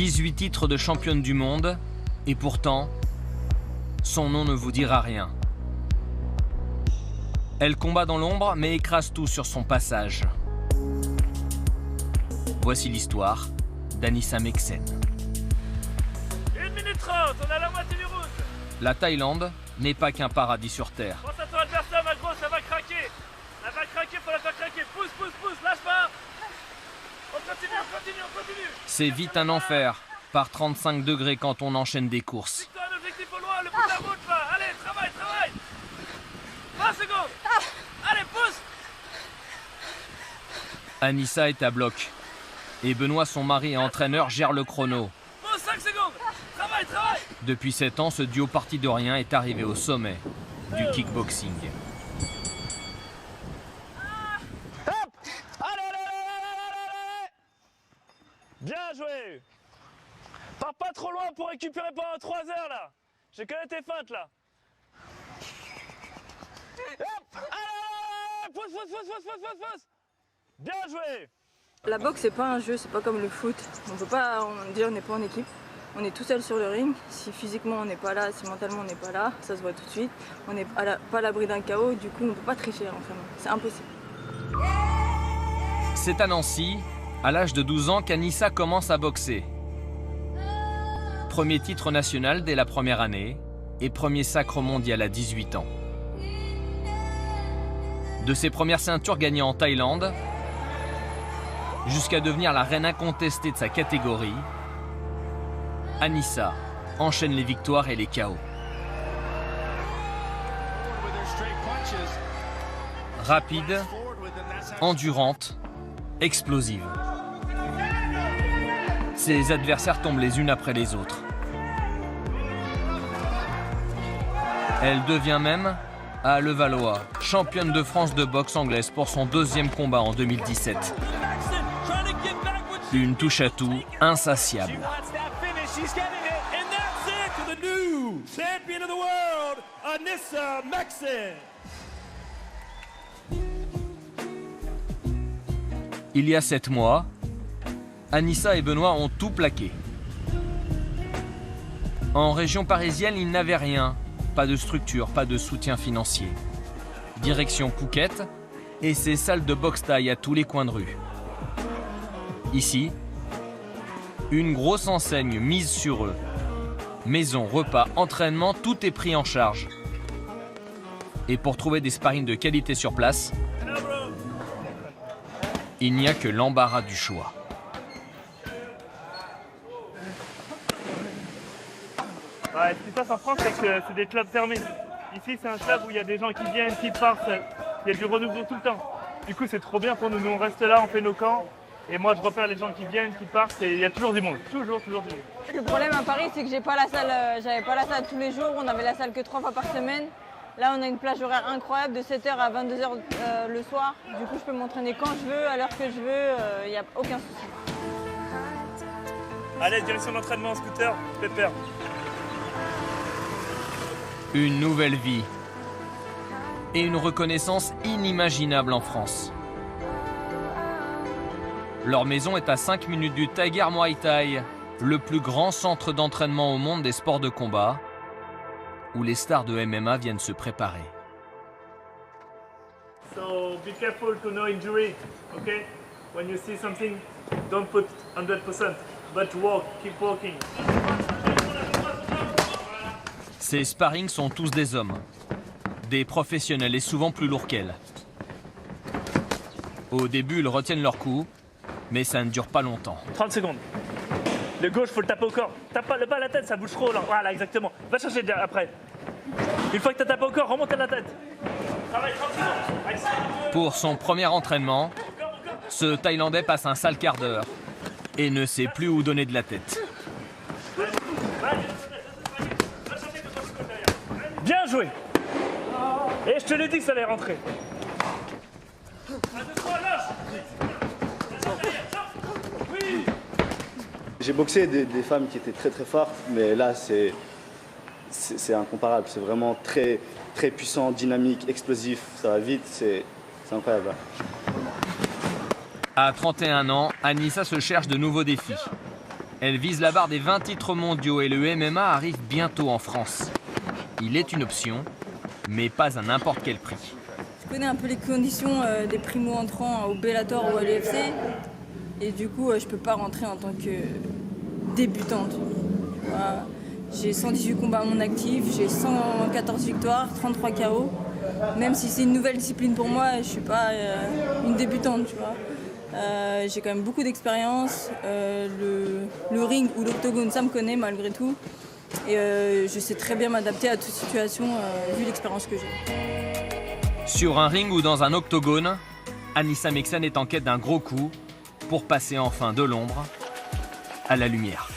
18 titres de championne du monde, et pourtant, son nom ne vous dira rien. Elle combat dans l'ombre, mais écrase tout sur son passage. Voici l'histoire d'Anissa Meksen. 1 minute 30, on a la moitié du route. La Thaïlande n'est pas qu'un paradis sur terre. Pense à ton adversaire, ma grosse, elle va craquer. Elle va craquer, faut la faire craquer. Pousse, pousse, pousse, lâche pas. On continue, on continue, on continue. C'est vite un enfer, par 35 degrés quand on enchaîne des courses. Victoire, l'objectif au loin, le bout de la route, va. Allez, travaille, travaille. 20 secondes. Allez, pousse. Anissa est à bloc. Et Benoît, son mari et entraîneur, gère le chrono. Pousse 5 secondes. Travaille, travaille. Depuis 7 ans, ce duo parti de rien est arrivé au sommet du kickboxing. Bien joué. Pars pas trop loin pour récupérer pendant 3 heures là. Je connais tes feintes là. Hop. Allez, pousse, pousse, pousse, pousse, pousse, pousse, pousse. Bien joué. La boxe c'est pas un jeu, c'est pas comme le foot. On peut pas dire on n'est pas en équipe. On est tout seul sur le ring. Si physiquement on n'est pas là, si mentalement on n'est pas là, ça se voit tout de suite. On n'est pas à l'abri d'un KO, du coup on peut pas tricher en l'entraînement. C'est impossible. C'est à Nancy, à l'âge de 12 ans, qu'Anissa commence à boxer. Premier titre national dès la première année et premier sacre mondial à 18 ans. De ses premières ceintures gagnées en Thaïlande, jusqu'à devenir la reine incontestée de sa catégorie, Anissa enchaîne les victoires et les KO. Rapide, endurante, explosive. Ses adversaires tombent les unes après les autres. Elle devient même, à Levallois, championne de France de boxe anglaise pour son 2e combat en 2017. Une touche-à-tout insatiable. Il y a 7 mois, Anissa et Benoît ont tout plaqué. En région parisienne, ils n'avaient rien. Pas de structure, pas de soutien financier. Direction Phuket et ses salles de boxe thaï à tous les coins de rue. Ici, une grosse enseigne mise sur eux. Maison, repas, entraînement, tout est pris en charge. Et pour trouver des sparring de qualité sur place, il n'y a que l'embarras du choix. Ouais, ce qui se passe en France, c'est que c'est des clubs fermés. Ici, c'est un club où il y a des gens qui viennent, qui partent, il y a du renouveau tout le temps. Du coup, c'est trop bien pour nous. Nous, on reste là, on fait nos camps. Et moi, je repère les gens qui viennent, qui partent, et il y a toujours du monde. Toujours du monde. Le problème à Paris, c'est que j'avais pas la salle tous les jours. On avait la salle que 3 fois par semaine. Là, on a une plage horaire incroyable de 7h à 22h le soir. Du coup, je peux m'entraîner quand je veux, à l'heure que je veux. Il n'y a aucun souci. Allez, direction d'entraînement en scooter, pépère. Une nouvelle vie et une reconnaissance inimaginable en France. Leur maison est à 5 minutes du Tiger Muay Thai, le plus grand centre d'entraînement au monde des sports de combat, où les stars de MMA viennent se préparer. So be careful to no injury, okay? When you see something, don't put 100%, but walk, keep walking. Ces sparring sont tous des hommes, des professionnels et souvent plus lourds qu'elles. Au début, ils retiennent leur coup, mais ça ne dure pas longtemps. 30 secondes. Le gauche, faut le taper au corps. Tape pas à la tête, ça bouge trop là. Voilà, exactement. Va chercher après. Une fois que tu as tapé au corps, remonte à la tête. Travaille 30 secondes. Pour son premier entraînement, ce Thaïlandais passe un sale quart d'heure et ne sait plus où donner de la tête. Bien joué. Et je te l'ai dit que ça allait rentrer. J'ai boxé des femmes qui étaient très très fortes, mais là c'est incomparable. C'est vraiment très très puissant, dynamique, explosif. Ça va vite, c'est incroyable. À 31 ans, Anissa se cherche de nouveaux défis. Elle vise la barre des 20 titres mondiaux et le MMA arrive bientôt en France. Il est une option, mais pas à n'importe quel prix. Je connais un peu les conditions des primo-entrants au Bellator ou à l'UFC. Et du coup, je peux pas rentrer en tant que débutante. Voilà. J'ai 118 combats à mon actif, j'ai 114 victoires, 33 KO. Même si c'est une nouvelle discipline pour moi, je suis pas une débutante, tu vois. J'ai quand même beaucoup d'expérience. Le ring ou l'octogone, ça me connaît malgré tout. Et je sais très bien m'adapter à toute situation vu l'expérience que j'ai. Sur un ring ou dans un octogone, Anissa Meksen est en quête d'un gros coup pour passer enfin de l'ombre à la lumière.